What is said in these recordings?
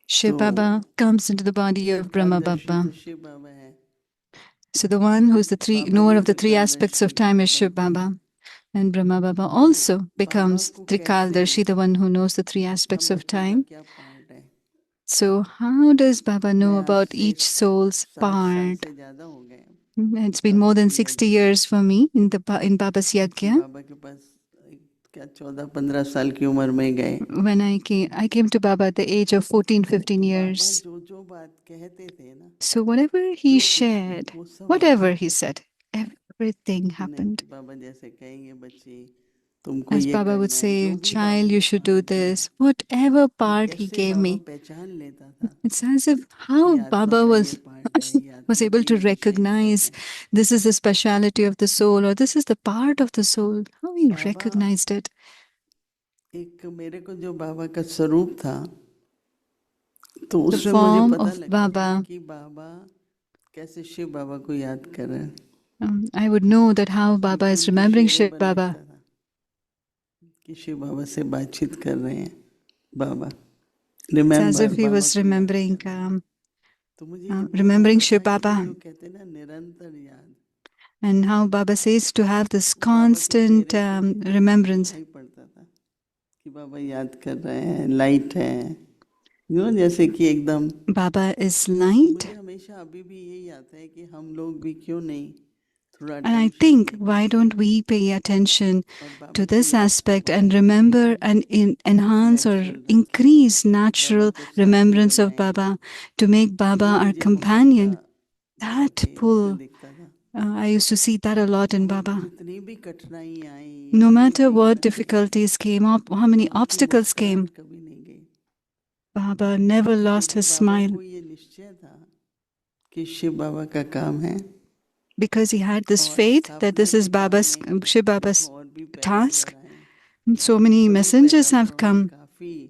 Shiv Baba comes into the body of Brahma Baba. तो शिव बाबा है। So the one who's the Baba knower भी of the three aspects of त्रिकालदर्शी time is Shiv बनते हैं। Baba. And Brahma Baba also becomes को Trikaldarshi, the one who knows the three हम aspects of बच्चों का time. क्या part है? So how does Baba know मैं आज about से each soul's 60 साल part? से ज्यादा हो गए It's been more than 60 years for me in Baba's कि Yagya. बाबा के पास क्या 14-15 साल की उम्र में गए। When I came to Baba at the age of 14, 15 Baba years. जो बात कहते थे ना, So whatever he shared, वो सब whatever he said, everything नहीं happened. बाबा जैसे कहेंगे बच्चे तुमको As ये Baba would करना है, जो say, भी बाबा child, ने you should do काम किया, this. Whatever वो part he कैसे gave बाबा me, पहचान लेता था it's as if कि how आत्मा Baba का ये was पार्ट है, ये was आत्मा able की to ये विशेषता recognize है। this is the speciality of the soul, or this is the part of the soul. How he Baba recognized it. एक मेरे को जो बाबा का स्वरूप था, तो The उसमें मुझे form पता of लगता था Baba. कि बाबा कैसे शिव बाबा को याद कर रहे हैं। I would know that how Baba is remembering Shiv Baba. था कि शिव बाबा से बातचीत कर रहे हैं। बाबा It's as if he Baba was को याद remembering, कर रहे हैं। तो मुझे ये बहुत remembering आता Shiv था कि Baba. जो कहते हैं ना निरंतर याद, And how Baba says to have this वो बाबा के constant चेहरे से remembrance. दिखाई पड़ता था कि बाबा याद कर रहे हैं, लाइट है, जैसे कि एकदम। Baba is light. मुझे हमेशा अभी भी यही आता है कि हम लोग भी क्यों नहीं थोड़ा And I अटेंशन think, दें why don't we pay attention और बाबा to की this याद aspect को and बढ़ाएं, remember and enhance or natural रखें, increase बाबा natural को साथी remembrance of बनाएं। Baba to make Baba वो our मुझे बहुत सा companion? बाबा That के उसमें pull, दिखता था। I used to see that a lot in और Baba. जितनी भी कठिनाई आई, No कोई matter भी what कठिनाई, difficulties came up, how many बाबा की obstacles came, मुस्कुराहट कभी नहीं गई, Baba never lost क्योंकि his बाबा smile को ये निश्चय था कि शिव बाबा का काम है। because he had this और faith that स्थापना this is के काम Baba's, में Shiv देखो Baba's और भी task. पैगंबर आए, So many सभी messengers have पैगंबरों ने come. काफी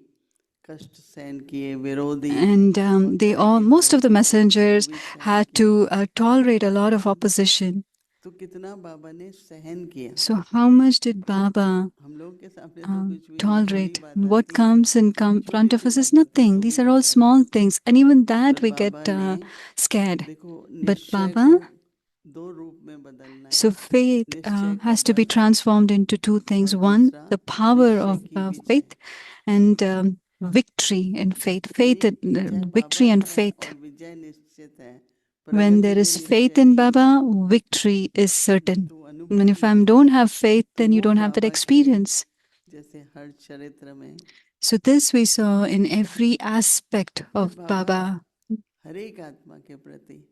कष्ट सहन किए, विरोधी And बहुत they तरह all, के most of the विरोधी थे, वो messengers भी सहन had किए। to tolerate a lot of opposition. तो कितना बाबा ने सहन किया। So how much did Baba हम लोगों के सामने तो कुछ भी नहीं, बड़ी tolerate? बात What आती है, comes in front छोटी of सी us is बात आती है nothing. तो These भी are all घबरा small जाते हैं। things. And even that पर we get बाबा ने scared. देखो But निश्चय Baba, को दो रूप में बदलना है। so faith निश्चय का has to be बल transformed into two और things. One, दूसरा the power निश्चय of की विजय। faith, and victory in faith. Faith, Vijay victory Baba and का है faith. और विजय निश्चित है, पर अगर When there मुझे is faith निश्चय in नहीं है Baba, victory is certain. तो And अनुभव if I नहीं don't होगा, have faith, तो then you वो don't have that बाबा के experience. जैसे हर चरित्र में So this we saw in every aspect of Baba. हर एक आत्मा के प्रति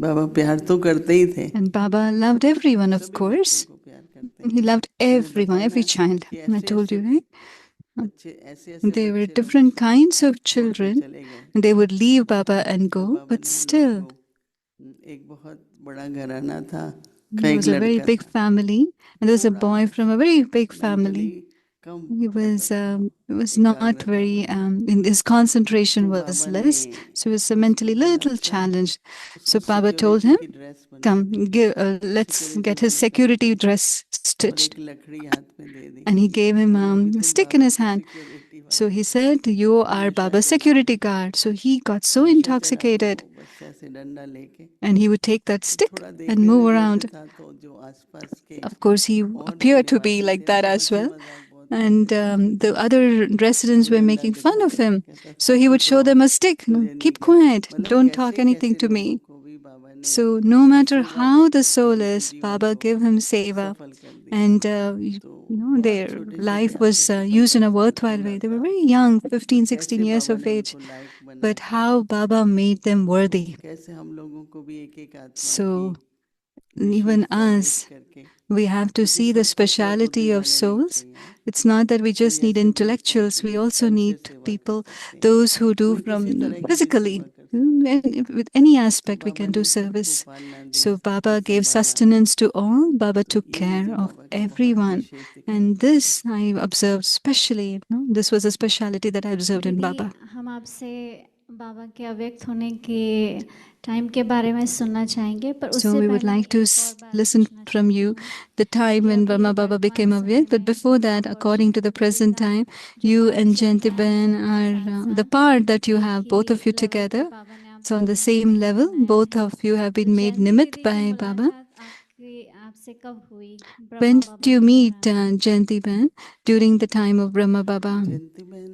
बाबा प्यार तो करते ही थे। And Baba loved everyone, of सभी बच्चों course. को प्यार करते हैं। He loved मैंने everyone, बताया every ना child. कि I told ऐसे you, right? बच्चे ऐसे There were बच्चे लोग different kinds of छोड़ के children. चले गए, They would leave Baba and पर go, बाबा but ने लोगों still, को एक बहुत बड़ा घराना था, there एक was a very लड़का big था, family, and there was a थोड़ा boy from a very big mentally family. Come He मतलब was not एकाग्रता very, वाले, in his concentration तो was बाबा ने less, so he was उसको mentally बोला little चल, challenged. उसको So Baba told security him, की ड्रेस बनवा come, they, let's security get his वाले security कपड़े, dress और एक stitched. लकड़ी हाथ में दे दी, And he gave him बोले अभी a तुम stick in बाबा his के hand. सिक्योरिटी So वाले he हो, said, you तुम are नशा Baba's करो, security guard. So he got so नशा चढ़ा तो intoxicated. बस ऐसे डंडा लेके, And he would take that तो stick थोड़ा and देखने move में भी ऐसे around. था, तो जो आसपास के Of course, he और जो appeared to be निवासी like थे ना, that वो as हंसी well. मजाक बहुत And करते थे, the other residents वो were डंडा making fun of दिखाता था, him. कहता था So he would चुप show रहो, them a stick. No, मुझे नहीं keep कर, quiet. मतलब Don't talk कैसे anything कैसे to लोगों me. को भी बाबा ने So no matter सेवा how the देकर के soul उनके is, जीवन Baba को give him seva. सफल कर दिया। And तो बहुत their छोटे छोटे life आते was थे, used in 15 a साल worthwhile 16 way. They were साल, very young, पर 15, 16 कैसे years बाबा of ने age. उनको लायक But बनाया, how Baba made them तो worthy. कैसे हम लोगों को भी एक एक आत्मा की So even विशेषता देख us, करके, we have to क्योंकि see the सब कुशल बुद्धि speciality of वाले नहीं souls. चाहिए, It's not that we कोई just need ऐसे भी होते हैं intellectuals, कि we also तन need से सेवा कर people, सकते हैं, those who do कोई from किसी तरह की भी physically. सेवा कर सकते हैं। With any तो aspect, we Baba can do ने सबको service. पालना दी, So सबको Baba gave संभाला, sustenance to all. Baba तो took ये care मुझे of बाबा का बहुत everyone. विशेष दिखाई And देता है। this I observed specially. This was a speciality that I observed in दीदी Baba. हम आपसे बाबा के अव्यक्त होने के टाइम के बारे में सुनना चाहेंगे, पर So उससे we would पहले like to एक और बात listen पूछना from चाहती you हूँ the time कि when अभी Brahma Baba वर्तमान became समय aware. But में before that, आप और according to the Shiv present का time, जो you पाठ and चल रहा Jantiban है are साथ the साथ part that you एक have, he both of you level पे together. बाबा ने So on आपको the same निमित्त level, बनाया both है। of you have तो been made जयंती nimit दीदी की by Baba. मुलाकात आपसे कब हुई When Brahma did Baba you के meet दौरान? Jantiban during the time of Brahma Baba? जयंती बहन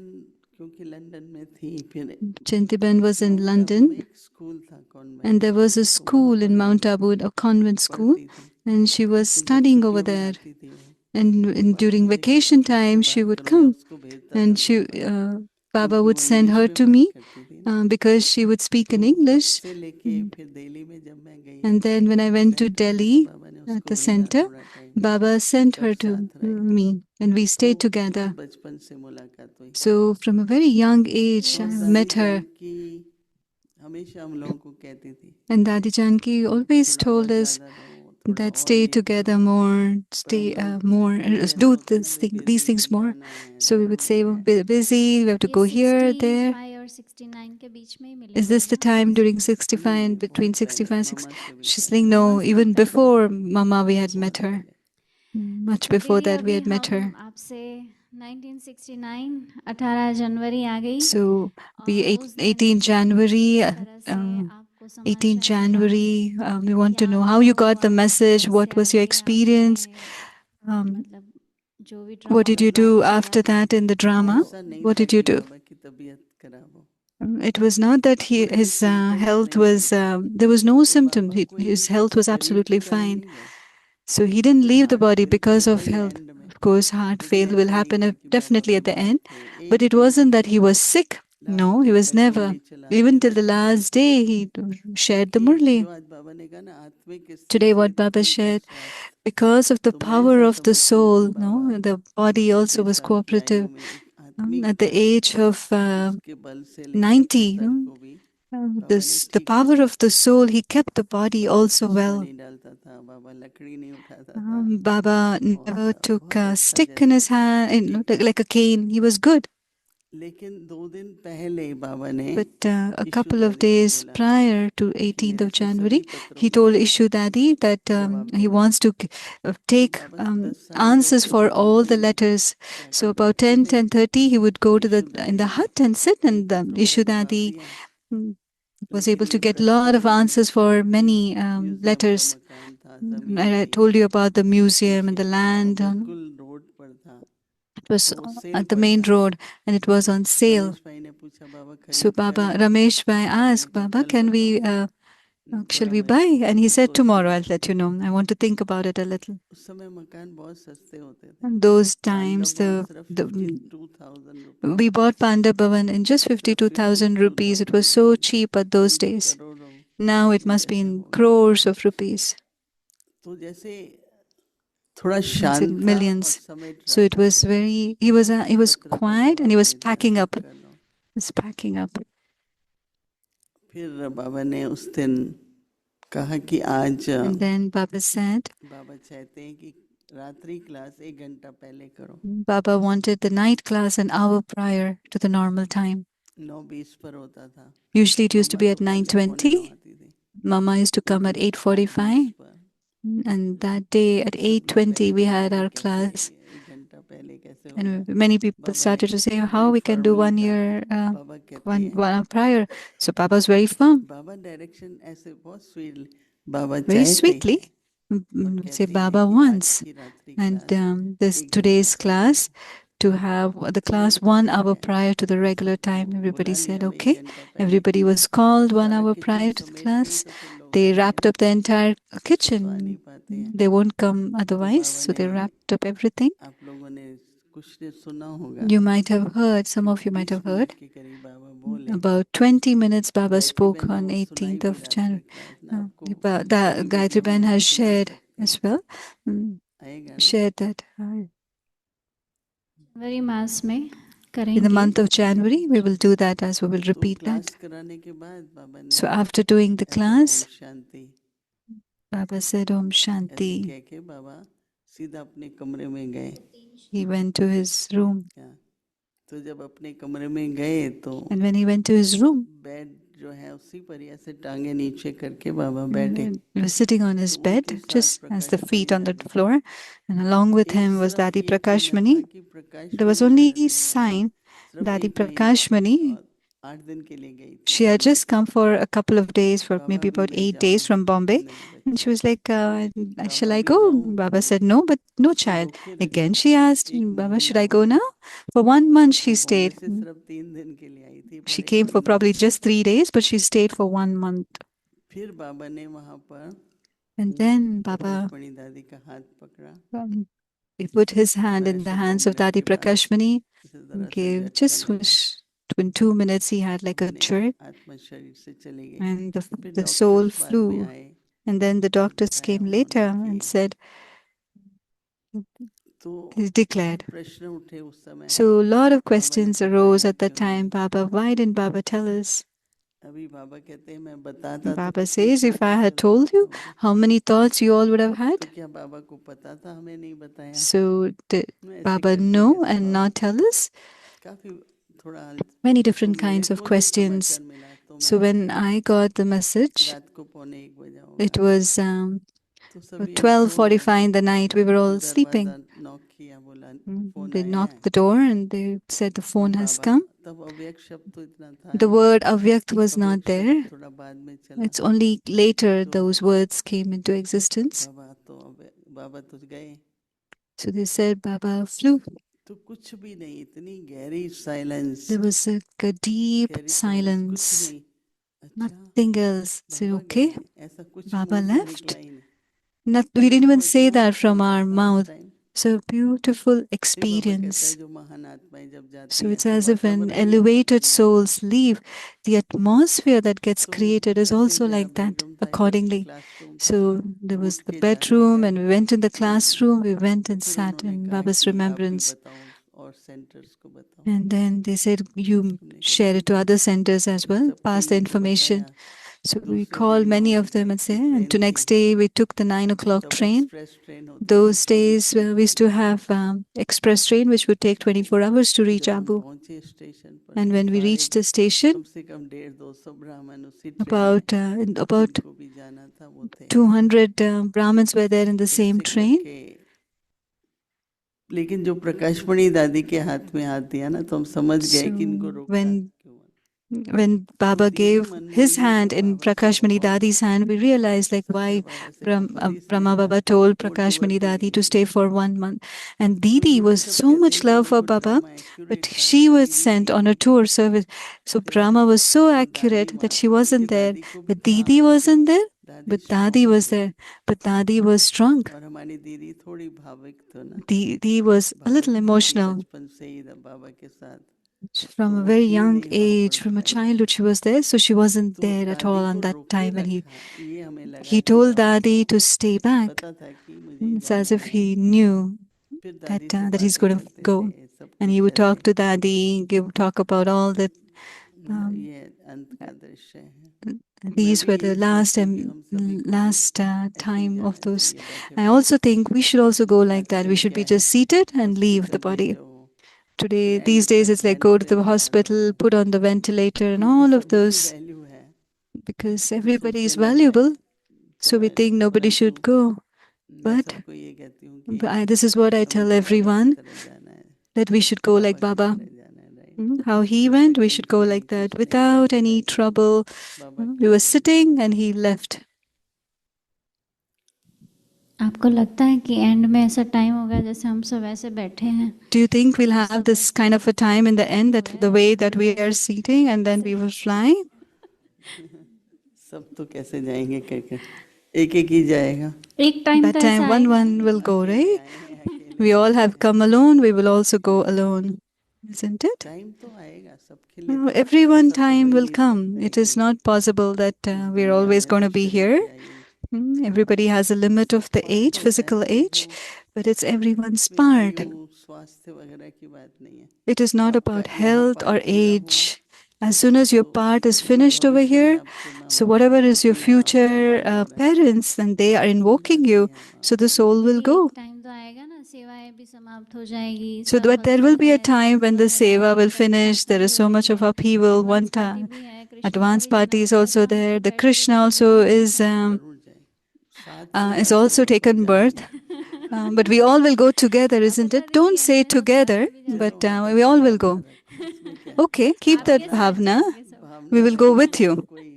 क्योंकि लंदन में थी, फिर Jantiban was in mount Abu में London, एक स्कूल था convent, and there was a तो वहाँ school in पर Mount Abu, a convent school, पढ़ती थी। and she was तो जब studying over छुट्टियों में there. आती थी वो, And तो बाबा during मुझे कहता vacation था इससे time, she बात would करो, मैं come, उसको भेजता था and लंदन, Baba क्योंकि would वो send इंग्लिश her में to बात me करती थी ना। because she would speak in तो तब English. से लेके फिर दिल्ली में जब मैं गई And then when I went to centre में, तो Delhi बाबा ने at उसको the भेजा center, थोड़ा टाइम, Baba sent तब her to साथ रहे। me, and we तो stayed बहुत together. बचपन से मुलाकात हुई। So from a very young age, I और met दादी her. जानकी हमेशा हम लोगों को कहती थी And Dadi Janki always थोड़ा told और us ज्यादा रहो, थोड़ा that और stay ये together करो। more, पर stay हम लोग more, बिजी ऐसा do होता है ना, फिर these दिल्ली things फिर more. जाना है, So we would say, जरूरी we're है। busy, we have to ये go here, there. 65 और 69 के बीच में ही मिले Is this होंगे the ना time आपस during में? 65 नहीं and नहीं, between बहुत पहले, 65 and 60? मामा से भी She's पहले, saying, मामा no, से भी even पहले, before Mama we had बहुत met her. पहले। Much तो before दीदी that we अभी had met her. हम आपसे 1969 18 जनवरी आ गई So we और उस दिन 18 January, किस तरह से आपको 18 समाचार मिला, January, we want to क्या know how you अनुभव got हुआ, the message, what कैसे was your आगे experience, आपने मतलब जो भी what ड्रामा did you में do पार्ट चला। after that in the drama? ऐसा नहीं What था did you कि do? बाबा की तबीयत खराब हो, It was not that कोई भी his symptoms health नहीं was, थे, there was no तो symptom. बाबा कोई His health was शरीर absolutely के कारण fine. नहीं गए, So he didn't leave the heart body fail तो because होता of ही है health. एंड में, Of course, heart लेकिन fail will ऐसा नहीं happen था कि बाबा definitely at the बीमार end. थे। But एक it दिन wasn't that he was sick. No, last he day was तक never. मुरली चला Even दिया till था, the last day, he shared the क्योंकि murli. जो आज बाबा ने कहा ना, आत्मिक स्थिति Today, से what Baba shared, अंतर्शास्त्र, because of the तो मैं power ऐसा of the समझती हूँ कि soul, Baba no, the body also 90 was साल की आयु cooperative. में एक आत्मिक At the age of उसके बल से लेके 90, अपने सर को भी बाबा ने this the ठीक power रखा। of the soul, he kept the body Baba also चश्मा well. नहीं डालता था, बाबा लकड़ी नहीं उठाता था, Baba और never took बहुत a अच्छा stick in जैसे his hand, ठीक था। like a cane. He was good. लेकिन 2 दिन पहले बाबा ने But a ईशु couple of दादी को days बोला prior to कि 18th मेरे of से January, सभी पत्रों he का told Ishu Dadi that जवाब he देना। wants to तो take बाबा 10 साढ़े 10 answers for बजे all उनके the letters. क्या So कहते about बैठते 10, थे, 10:30, he would तो go to ईशु in दादी the ने hut and sit, कई and पत्रों का Ishu जवाब Dadi दिया, mm, was लेकिन able to ये get a lot of प्रस्ताव नहीं answers था for कि many म्यूजियम का letters. मकान था, And जमीन I थी, told you about the museum and पीछे the बाबा land. बिल्कुल रोड पर था, It was और वो सेल at the पर main था। road, and it was on sale. Ramesh भाई ने पूछा बाबा So खरीद Baba करें, Ramesh Bhai बाबा ने asked, कहा Baba, कल can we, बताऊंगा, shall थोड़ा we मैं buy? And he said, tomorrow सोचूंगा। I'll let you know. I want to think about it a little. उस समय मकान बहुत सस्ते होते थे, And those पांडव times, भवन सिर्फ 52,000 रुपए, we bought Panda Bhavan in just सिर्फ 52,000 rupees. It was 52,000 so रुपए, cheap at those अभी तो days. करोड़ों Now it में must be जैसा in हो गया। crores of rupees. तो जैसे थोड़ा It's शांत in था और millions. समेट So रहा it था, was very, he was पत्र का quiet and he जवाब was भेज रहा packing था, up. कर लो। He was packing up. फिर बाबा ने उस दिन कहा कि आज And then Baba said, बाबा चाहते हैं कि रात्रि क्लास 1 घंटा पहले करो, Baba wanted the night class an hour prior to the normal time. 9:20 पर होता था, Usually it used to mamma be तो at पहले 9:45 9:20. आती थी, Mama used to come at लेकिन 8:20 8:45. पर And that day at सब लोग 8:20 we कहने लगे had कि our कैसे class. 1 घंटा पहले कैसे होगा। And many people बाबा ने started to say how बड़ी we can do फॉर्मली 1 कहा, year, बाबा कहते हैं, one hour prior. So Baba was very firm, Baba direction ऐसे बहुत स्वीट, बाबा very चाहते हैं sweetly. और Say कहते हैं Baba कि आज wants. की रात्रि And क्लास this 1 घंटा today's पहले class हो। to have the तो मैंने class कहा 1 ठीक hour है, prior to the फिर regular सबको time. Everybody बुला said लिया, अब 1 okay. घंटा पहले Everybody was called 1 सारा hour kitchen prior to the समेट दें class. तो फिर लोग They आएंगे wrapped up the नहीं, entire ऐसे तो आ नहीं kitchen. पाते हैं। They won't come तो otherwise. बाबा So ने, they wrapped up everything. आप लोगों ने कुछ ने सुना होगा You might have heard, some कि of you might 20 have minute heard, के करीब बाबा बोले। about 20 minutes Baba Gayatri spoke बहन ने on वो सुनाई 18th भी of रात्रि January. क्लास ना, आपको The कोई Gayatri वीडियो में Ben हम has सुना shared सकते as हैं, well. आएगा ना। Shared that जनवरी मास में in the करेंगे। month of January. We will do that as we will तो repeat क्लास that. कराने के बाद बाबा ने So after doing the ऐसा ओम class, शांति Baba said Om ऐसे Shanti. कह के बाबा सीधा अपने कमरे में गए। He went to his room. क्या तो जब अपने कमरे में गए तो And when he went to his room, bed जो है उसी पर ही ऐसे टांगे नीचे करके बाबा बैठे। he was sitting on his तो bed, उनके साथ just as the Prakash feet Mani on the दादी। floor. And along with एक him was सिर्फ Dadi एक Prakash वजह था Mani. कि प्रकाश There was मणि only दादी sign सिर्फ Dadi एक महीने Prakash Mani. 8 दिन के लिए गई थी She had Bombay just come for a couple of days, for Baba maybe अभी about मैं 8 days जाऊं from Bombay. नहीं And she बच्चा was like, Baba shall I अभी go? जाऊं Baba said, no, but no उसको child. रोके Again, रखना she asked, एक Baba, should महीना I go हो। now? For 1 month, वो she बॉम्बे stayed. से सिर्फ 3 दिन के लिए आई थी She पर came एक for महीना probably just 3 days, but she stayed for 1 month. फिर बाबा ने वहां पर And then प्रकाश Baba, मणि दादी का हाथ पकड़ा he put his hand और in the ऐसे hands 2 of मिनट Dadi के बाद Prakash Mani. इसे जरा से Gave झटका just लगा was in 2 minutes he had like a अपने jerk, आत्मा शरीर से चली गई। and फिर the soul डॉक्टर्स बाद में flew. आए And then the doctors बताया came later उन्होंने and कि said, तो he declared. प्रश्न उठे उस समय So a lot of बाबा ने questions arose बताया at that क्यों time. नहीं। Baba, why didn't Baba tell us? अभी बाबा कहते हैं मैं बताता तो Baba कितनी says, if I चिंता had फिर told you, होगी। how many thoughts you all would have तो had? क्या बाबा को पता था हमें नहीं बताया। So did ऐसे Baba करके know कैसे and Baba not tell us? काफी थोड़ा Many तो different मेरे kinds of को जब questions. समाचार मिला तो So मैं when I got the message, रात को 1:45 बजा it होगा was तो सभी अब सो गए 12:45 in the night. We were all दरवाजा sleeping. नॉक किया बोला फोन They आया है knocked the door and they said the और phone has बाबा come. तब अव्यक्त शब्द तो इतना था The नहीं word Avyakt was not अव्यक्त there. शब्द थोड़ा बाद में चला It's only later तो those words came into existence. बाबा तो गए So they said Baba flew. तो कुछ भी नहीं इतनी गहरी silence There was a deep गहरी साइलेंस कुछ silence, नहीं अच्छा nothing else. Said, बाबा okay, गए ऐसा कुछ Baba मुंह से left. निकला ही नहीं Not, we didn't even देखो say इतना that from छोटा our सा mouth. टाइम So beautiful फिर बाबा कहता है experience. जो महान आत्माएं जब जाती So हैं it's तो as if when वातावरण भी ऐसा elevated बन जाता है souls leave, the atmosphere that gets तो created is ऐसे also मेरा like that बेडरूम था इधर accordingly. क्लासरूम था So there तो was उठ the के जाके bedroom, and गए we went in the तो classroom. We went and फिर sat उन्होंने in कहा Baba's कि आप भी remembrance. बताओ और सेंटर्स को बताओ And then they said, you हमने कहा share it to ठीक है other centers as फिर well, सबको pass the यही information. बताया So we दूसरे called दिन 9 many of them बजे and की said, and to ट्रेन थी next day we took the 9 o'clock तब train. एक्सप्रेस ट्रेन होती थी Those 24 days we used to घंटे have express train which would take 24 hours to reach जब हम Abu. पहुंचे स्टेशन पर And तो when we सारे reached the station, कम से कम 150-200 ब्राह्मण उसी ट्रेन में about जिनको भी जाना था वो थे 200 Brahmins were there in the तो same ऐसे train. करके लेकिन जो प्रकाशमणि दादी के हाथ में हाथ दिया ना तो हम समझ गए कि इनको So रोका क्यों when तो Baba दीदी gave मन में his ये था hand in बाबा से Prakash Mani बहुत Dadi's hand, we realized like सच्चा why बाबा से पुलिस ने Brahma Baba told court Prakash Mani work Dadi नहीं to किया stay for 1 month. And तो Didi क्योंकि was सब so कहते much हैं कि love for देखो Baba, ड्रामा but एक्यूरेट था she was दीदी sent नहीं on a थी tour service. So फिर Brahma was so तो दादी accurate that वहाँ she थी क्योंकि wasn't there. दादी को भी But था Didi कि wasn't there, दादी but स्ट्रांग Dadi was थी there. But Dadi was strong. और हमारी दीदी थोड़ी भावुक थी ना Didi was a little भावुक तो थी emotional. बचपन से ही बाबा के साथ From तो a वो very थी young नहीं वहाँ age, पर from a खड़ी childhood, she was there, so she wasn't तो there at दादी all on को that रोके time. And रखा ये हमें लगा he कि told बाबा को Dadi to stay back. पता था कि मुझे It's as जाना if है he knew फिर that दादी से that he's बातें going to करते go, थे सब and he कुछ would talk ऐसे to Dadi, talk about all that. ये अंत का दृश्य है तो मैं These भी were the यही last सोचती हूँ कि and हम सभी को भी ऐसे ही time of जाना those. चाहिए बैठे I बैठे also think we should also go like that. We आजकल should क्या be है just seated and leave the hospital में body. जाओ Today, फिर एंड these days, तक it's like bed go to पे the लगा hospital, रहो put on the ventilator, and क्योंकि all of सभी की those, वैल्यू है because तो everybody सोचते is ना जाए valuable. So we पर think nobody परंतु should go. मैं But सबको ये कहती हूँ कि this is what I हमें tell तो बाबा की everyone, तरह जाना है that we should go Baba like की Baba. तरह जाना है राइट How he कोई went, we should तकलीफ go नहीं like that कुछ नहीं without बैठे any रहना है trouble. बाबा की We were तरह sitting जाना and है he left. आपको लगता है कि एंड में ऐसा टाइम होगा जैसे हम सब ऐसे बैठे हैं Do you think we'll have this kind of a time in the end, that the way that we are seating and then we will fly? सब तो कैसे जाएंगे करके एक एक ही जाएगा एक टाइम That तो time, ऐसा one आएगा will go, अकेले right? आए हैं अकेले We all जाना have है come alone, we will also go alone. Isn't it? Time तो आएगा सबके लिए No, तो everyone ऐसा तो हो time ही will नहीं come. सकता है It is कि not possible that इस we're दुनिया always में going तो to be शरीर here. की आयु Everybody has a limit of the part age, होता है physical तो age, वो but it's everyone's इसमें part. आयु स्वास्थ्य वगैरह की बात नहीं है It is not आपका about यहाँ health or पार्ट पूरा हुआ age. As soon as your तो part is जो finished over भविष्य में here, आपके माँ so बाप whatever हैं is your उनके यहाँ आपका future वास हो रहा है parents, and तो they are आपको invoking जाके you, यहाँ so the वापस soul will लेकिन go. एक टाइम तो आएगा ना सिवाय सेवाएं भी समाप्त हो जाएगी, So सब that there will भक्तों be a में time when the सब हो रहा seva है, will सब finish. There प्रार्थना is भी so हो much रही of है, upheaval. One advance time, party भी है, कृष्ण का advance भी जाना party is होता है, also तो हम there. सब The बैठ के Krishna भजन also करना is चाहेंगे। जरूर जाए, साथ से is जाते also बाबा taken जाना birth. नहीं। But we all will go together, आप isn't बता it? Don't दीजिए, say मैं लोग साथ together, में भी जा चलो but सकते हैं। we ऐसी all will भावना go. रखो, इसमें क्या Okay, keep that आपके साथ bhavna. जाएंगे सब। भावना We will रखो, go with इसमें you. तो कोई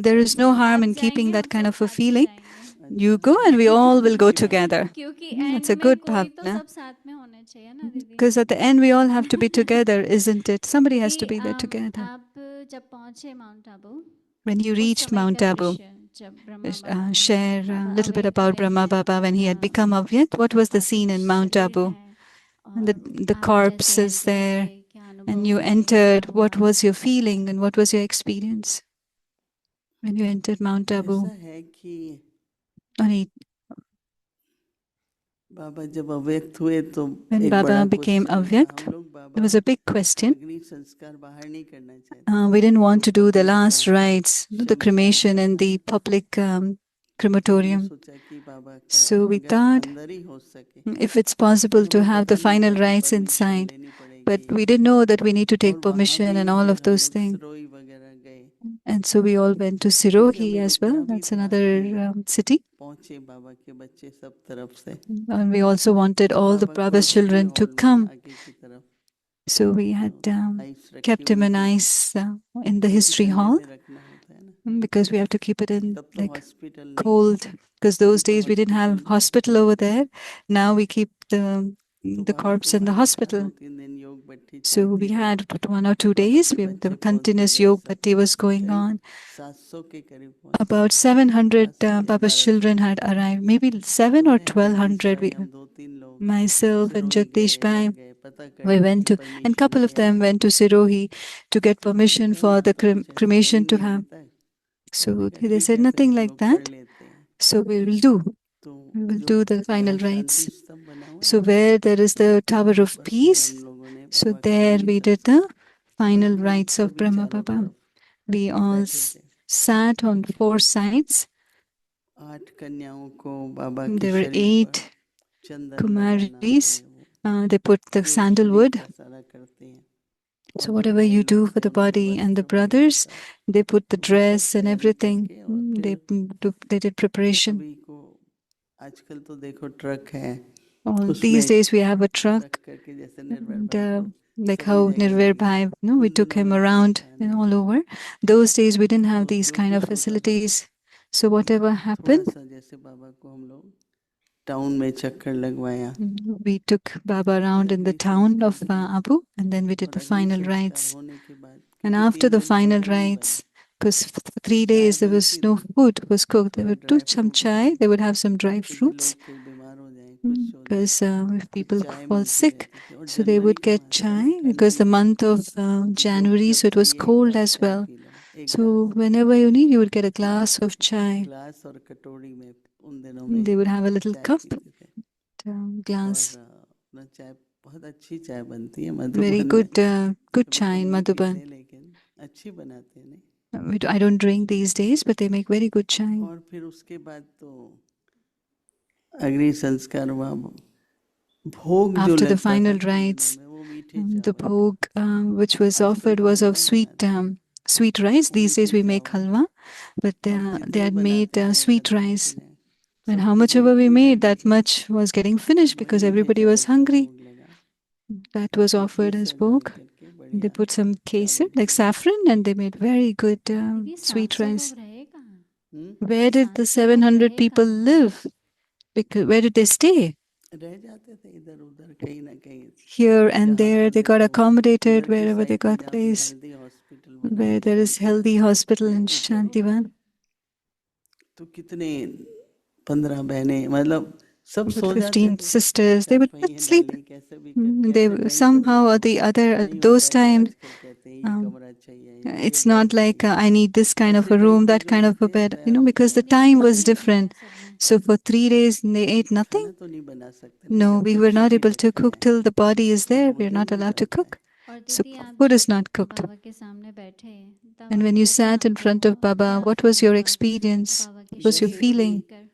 There is no harm आप in keeping जाएंगे, हम that kind सब of a साथ में feeling. जाएंगे, You go and we all will go अच्छी भावना। together. क्योंकि It's एंड a में good कोई तो bhavna. सब साथ में होना चाहिए ना दीदी। Because at the end, we all have to be together, isn't it? Somebody has to कि be there together. आप जब पहुंचे माउंट आबू, When you उस reached समय Mount का Abu, दृश्य, जब ब्रह्मा बाबा share a Baba little bit awake about हुए Brahma हैं, Baba when he had become उनका Avyakt. What was the Parthiv scene in Mount शरीर Abu? है, And और the आप corpse जैसे is एंटर there, हुए, क्या अनुभव and you हुए, क्या entered. What हुआ? was your feeling and what was your experience when you entered Mount Abu? ऐसा है कि And बाबा जब अव्यक्त हुए तो when एक Baba बड़ा became क्वेश्चन था, Avyakt, हम लोग there Baba was a big question. अग्नि संस्कार बाहर नहीं करना चाहते, We didn't want to do the public last rites, the cremation in the public crematorium. सोचा कि बाबा का So we अगर thought अंदर ही हो सके, if it's possible to हमें have पता the नहीं final था कि rites परमिशन inside. लेनी But पड़ेगी, we didn't know that we need to और take वहाँ permission भी and all फिर of हम those लोग things. सिरोही वगैरह गए, And so we all went to मुझे Sirohi हमें as इतना well. भी That's था another कि city. पहुंचे बाबा के बच्चे सब तरफ से, And we also wanted all the बाबा को Baba's actually children to hall में come. आगे की तरफ So we had आइस रखी kept him हुई in थी, ice in the क्योंकि history ठंडे hall में रखना होता है ना, because we have to keep it in तब तो like हॉस्पिटल नहीं था, cold. Because those तो days we didn't have hospital में hospital over there. Now we keep the तो बाबा corpse को in the भारी था, hospital. 2-3 दिन योग भट्टी So चलती we रही, had 1 or 2 बाबा days. के The बच्चे पहुंचते continuous गए, yoga सब bhakti was going करीब on. 700 के करीब पहुंचे, About 700 700 या Baba's 1200, children had arrived. Maybe 7 तो or मैं जगदीश 1200. भाई हम 2-3 लोग Myself and सिरोही Jagdish गए, इधर Bhai, गए, पता we करने went की to, and permission couple of लिया, them went to Sirohi to get permission कहते हैं for यहाँ the तो कुछ ऐसा है cremation ही to नहीं अभी have. तक, So मैंने कहा they ठीक said है फिर nothing हम like लोग कर that. लेते हैं, So we will do. तो We will जो do the final जहाँ rites. शांति स्तंभ बना हुआ है So ना, where there is the Tower of बस फिर Peace, हम लोगों ने so बाबा का there अग्नि we did संस्कार, the final बस हम rites of सभी Brahma चारों Baba. तरफ We all बैठे थे, sat on 4 sides. 8 कन्याओं को बाबा के There were शरीर पर 8 चंदन लगाना, Kumaris. और They put the जो शरीर sandalwood. का सारा करते हैं, और So जो whatever भाई you do लोग for थे the उनको body, and the वस्त्र वगैरह brothers, सब, they put the तो वो सब dress and तैयारी everything. करके, और They did preparation. सभी को, आजकल तो देखो ट्रक है, All उसमें these days we have a truck, रख करके, जैसे निर्भर and भाई को like सभी how जगह ले Nirvair गए, Bhai, no, we उन took दिनों him में ऐसा नहीं around था and ना, all over. Those days we didn't have तो these जो kind of कुछ होता था, facilities. So whatever थोड़ा happened, सा जैसे बाबा को हम लोग टाउन में चक्कर लगवाया, we took Baba फिर around in the अग्नि town of संस्कार हुआ, Abu, and then we did और the अग्नि final संस्कार rites. होने के बाद, And क्योंकि after 3 the दिन final भोजन नहीं बना, rites, because for 3 चाय days there was बनती no थी, food was cooked. They थोड़ा would do dry some fruit chai, थे, they would have some dry क्योंकि fruits, लोग फिर बीमार हो जाएं, कुछ हो जाए, because if तो people चाय fall मिलती sick, रहती थी, और so they जनवरी would का get मास था ना, chai, ठंड because भी the थी, month of तो जो January, जब so it was चाहिए एक cold गिलास as चाय well. पी लो, एक So गिलास, whenever you need, you would get a glass of chai. Glass और कटोरी में उन दिनों They में would have a little चाय cup, पीते थे, और glass. अपना चाय बहुत अच्छी चाय बनती है Very मधुबन में, good, good अभी chai हम in नहीं पीते, Madhuban. लेकिन अच्छी बनाते हैं नहीं, I don't drink these days, but they make very good chai. और फिर उसके बाद तो अग्नि संस्कार हुआ, भोग जो After the लगता था final ना उन दिनों rites, में, वो मीठे the चावल, bhog which was आजकल offered तो was of हलवा sweet बनाते हैं, sweet rice. वो These days मीठे we make चावल, halwa, but और they जितने had made बनाते थे sweet घर में rice. अपने, And how सबको much दो ever we idli made, they that the, much was getting finished वही because मीठे everybody was चावल का hungry. भोग लगा, That was तो offered as केसर डाल bhog. करके They बढ़िया put some kesar, चावल like खिलाया, saffron, and they made very good दीदी sweet 700 rice. लोग रहे कहाँ? Where did the 700 लोग 700 रहे people कहाँ? live? Because where did they stay? रह जाते थे इधर उधर कहीं ना कहीं, Here and जहाँ there, पर they got देखो accommodated उधर की wherever they साइड पे got जहाँ पे placed. हेल्दी हॉस्पिटल बना Where है there is Shantivan, healthy hospital in रहते थे, Shantivan. तो कितने 15 बहनें, मतलब सब With सो जाते 15 थे, sisters, they would चारपाइयाँ sleep. डाली कैसे भी करके, They ऐसे कहीं पर somehow or देखो the other, नहीं those होता है कि times, आजकल कहते हैं ये um, कमरा चाहिए या ये it's बेड not like चाहिए, I need this kind of ऐसे a कहीं room, पे that जो kind of a रहते हैं bed, तैयार हो because the जाते हैं, नहीं, time खाना was नहीं बनाया different. सबने। So for 3 days, they ate nothing. खाना तो नहीं बना सकते ना No, जब we तक were not शरीर able to रहता cook है, till the body is तो there. We are भोजन not नहीं allowed to बनता है, cook. और So दीदी आप food is जब not cooked. बाबा के सामने बैठे, तब And when you कैसा sat in अनुभव front of हुआ? Baba, क्या what was फील your हुआ experience? बाबा की What was your जैसे शरीर को feeling? देखकर?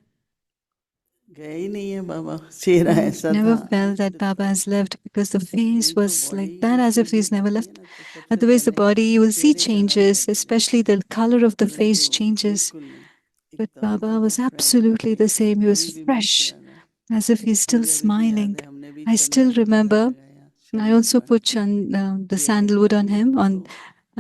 गए ही नहीं है बाबा, चेहरा ऐसा Never था। felt that Baba has left because the face नहीं तो was like body that, as if he's never दिखती है left. ना, तो सबसे Otherwise, the पहले body, you will see चेहरे का रंग changes, बदल especially the color of the परंतु face changes. बिल्कुल नहीं, But एकदम Baba Baba was fresh absolutely थे, the same. He was अभी भी fresh, मुस्कुराना। as if he's still मुझे अभी भी याद smiling. है, हमने भी I still चंदन वगैरह remember. लगाया I शरीर also पर, put the चेहरे sandalwood पर, on him, तो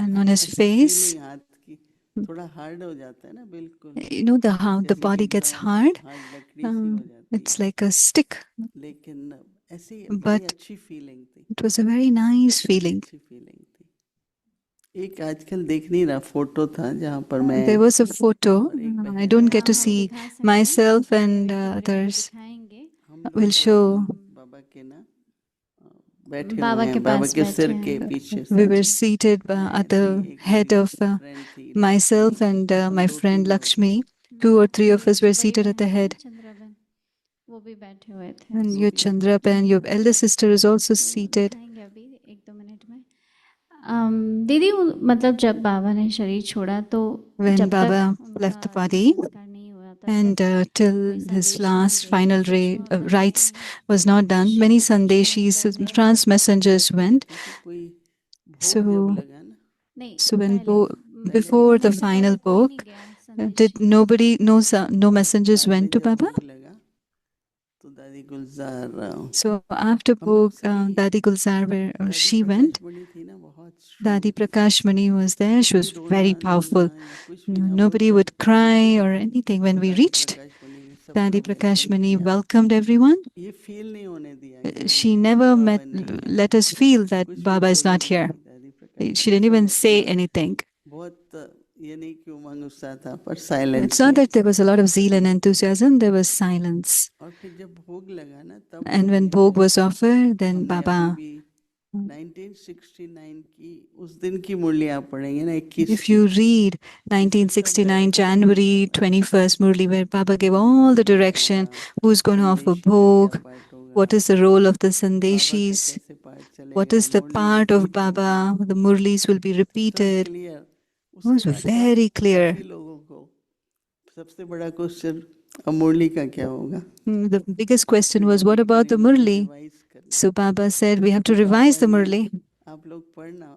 and on his ऐसी face. फीलिंग हाथ की थोड़ा हार्ड हो जाता है ना, बिल्कुल You know how the जैसे कि body gets एकदम hard. हार्ड लकड़ी सी हो जाती It's है, like a stick, लेकिन ऐसी बड़ी but अच्छी फीलिंग थी, it was a very nice बड़ी feeling. अच्छी फीलिंग थी। एक आजकल देख नहीं रहा फोटो था जहाँ पर मैं There was a photo. और एक I बहन don't है, get to हम see दिखा सकते हैं, myself आपको and एक टुकड़े में others. दिखाएंगे। हम We'll लोग show. बाबा के ना बैठे हुए बाबा के हैं, बाबा पास के सिर बैठे के हैं। पीछे We were साथ। seated मैं at थी, the एक head मेरी of फ्रेंड थी लक्ष्मी, myself and हम my दो friend तीन लोग Lakshmi. हम्म, 2 or आपकी 3 of us जो were बड़ी seated at the बहन है head. चंद्राबेन, वो भी बैठे हुए थे। And वो your भी Chandrapan, your elder sister, is also तो seated. दिखाएंगे अभी 1-2 मिनट में। दीदी मतलब जब बाबा ने शरीर छोड़ा तो When जब तक Baba उनका left the अंतिम body, संस्कार नहीं हुआ तब and तक till कोई his संदेश last नहीं final गए, सूक्ष्म अवस्था rites में was not done, Shiv many को कुछ Sandeshis, नहीं कर trans messengers बैठी went. रहती थी। कोई भोग So, जब लगा ना, नहीं so when पहले before होने the से final पहले कोई bhog, नहीं गया did संदेशी। nobody, no messengers बाद में went to जब Baba? भोग लगा तो दादी गुलजार So after हम लोग Bhog, सभी, Dadi Gulzar, where दादी she went, प्रकाशमणि थी ना, बहुत Dadi स्ट्रांग थी, Prakashmani was there. She कुछ was भी रोना very powerful. धोना या कुछ भी ना, हम लोग Nobody जब would cry पहुंचे or anything. When तो we दादी reached, प्रकाशमणि ने सबका Dadi वेलकम Prakashmani किया। welcomed everyone. ये फील नहीं होने दिया कि She never बाबा नहीं है, let us feel that कुछ भी Baba is बोली not भी here. नहीं दादी She प्रकाशमणि, didn't सब even say अपना anything. बहुत, ये नहीं कि उमंग उत्साह था, पर It's साइलेंस not में that there was a lot of zeal सभी and लोग थे। enthusiasm, there was silence. और फिर जब भोग लगा ना, तब And when हमने Bhog was offered, then हमने अभी Baba, भी 1969 की उस दिन की मुरली आप पढ़ेंगे ना, 21 if की, you read इसमें सब 1969 डायरेक्शन January दिया हुआ है 21st Murli, where Baba gave कि all भोग the क्या direction, होगा, who's going to offer संदेशी का क्या Bhog, पाठ होगा, what is the role of the बाबा का Sandeshis, कैसे पाठ what चलेगा, is the Murli part of repeat होगी, Baba, the Murlis will be सब repeated. क्लियर। It उसके was बाद very clear. काफी लोगों को सबसे बड़ा क्वेश्चन, अब मुरली का क्या होगा, The biggest question फिर was, what Murali about the करेंगे तो Murli? रिवाइज करें। So Baba said, we have to तो revise बाबा the ने, Murli. आप लोग पढ़ना,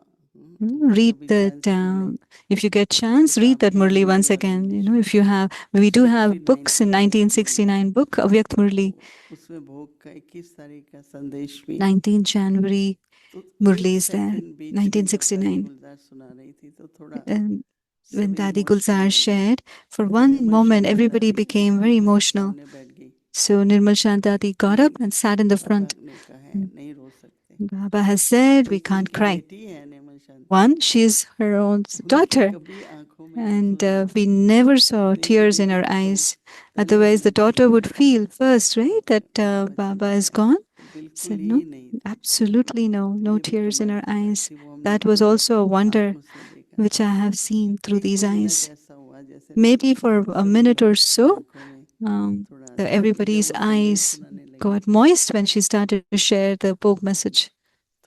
Read कभी that, चांस मिले, if you get chance, read किताब that भी Murli once हिंदी और again. English If you have, we do have 69 books in की अव्यक्त मुरली, 1969 book, Avyakt Murli, तो उसमें भोग का 21 तारीख का संदेश भी, 19 January तो Murli एक is there, सेकंड बीच में जब दादी 1969. गुलजार सुना रही थी तो थोड़ा And when सभी Dadi इमोशनल Gulzar हो गए। shared, for तो one निर्मल moment, शांता everybody दादी became very मेरे emotional. सामने बैठ गई, So Nirmal Shantati got up and sat in the front. बाबा ने कहा है नहीं रो सकते, Baba has said, we एक can't उनकी cry. बेटी है निर्मल Shanta, One, she's her own उनकी daughter. कभी आंखों में आंसू And नहीं we आए, never saw नहीं तो tears in बेटी her को तो eyes. पहले Otherwise, the रोना daughter चाहिए would था, feel first, right, that Baba Baba चले is गए, gone. बिल्कुल Said, no, ही नहीं थे। absolutely no, no ये भी tears in कमाल her की बात eyes. थी, वो हमने That was खुद also a wonder आंखों से देखा। which I have seen through एक these दो मिनट eyes. ऐसा हुआ जैसे Maybe for a सभी minute or लोग की so, आंखों में थोड़ा फिर जब everybody's वो संदेश eyes सुनाने लगी, got moist when she started to share the Bhog message.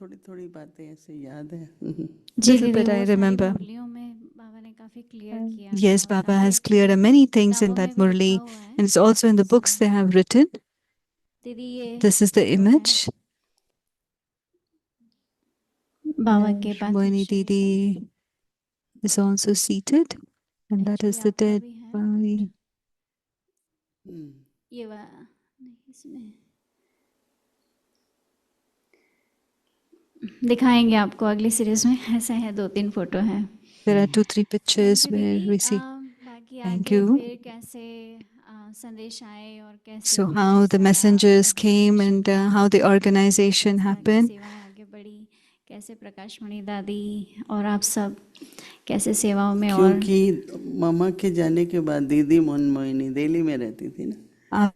थोड़ी थोड़ी बातें ऐसे याद है। जी Little दीदी, bit I वो सारी remember. मुरलियों में बाबा ने काफ़ी क्लियर किया, Yes, और Baba सारे has cleared many things in किताबों में that भी लिखा Murli, हुआ है। and it's also in the books they have written. दीदी ये This is the फोटो है image. बाबा के Where पार्थिव Moini शरीर का। Didi is also seated, and that is Actually the आपका dead भी है, body. ये वाला नहीं, इसमें दिखाएंगे आपको अगली सीरीज में। ऐसे हैं 2-3 फोटो हैं। There are 2-3 pictures thank you where दीदी। we see. बाकी Thank आगे you. फिर कैसे संदेश आए और कैसे So फिर how the सारा messengers came organization and बना, how the organization कैसे आगे happened. सेवाएं आगे बढ़ी, कैसे प्रकाशमणि दादी और आप सब कैसे सेवाओं में। और क्योंकि मामा के जाने के बाद दीदी मनमोहिनी दिल्ली में रहती थी ना,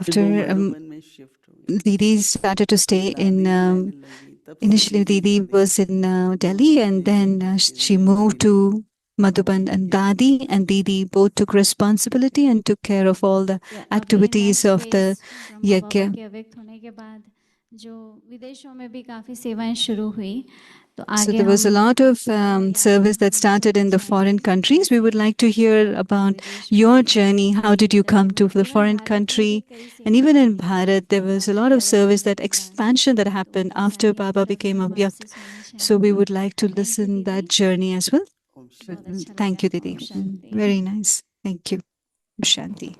फिर After वो मधुबन में शिफ्ट हो गई, Didi started to stay in, दादी रहने लगी, तब से initially दीदी Didi ज्यादा was in Delhi, दोनों and अपनी then अपनी she moved जिम्मेदारी to Madhuban, and Dadi and Didi both took responsibility and took care of all the activities of the Brahma Baba yajna. के अव्यक्त होने के बाद जो विदेशों में भी काफ़ी सेवाएं शुरू हुई, तो So आगे there was a हम lot of service that started in the foreign countries. We would like to hear about your journey. How did you come to the foreign country? And even in Bharat, there was a lot of service, that expansion that happened after Baba became a Vyakt. So we would like to listen that journey as well. Om Shanti. Thank you, Didi. Very nice. Thank you. Shanti.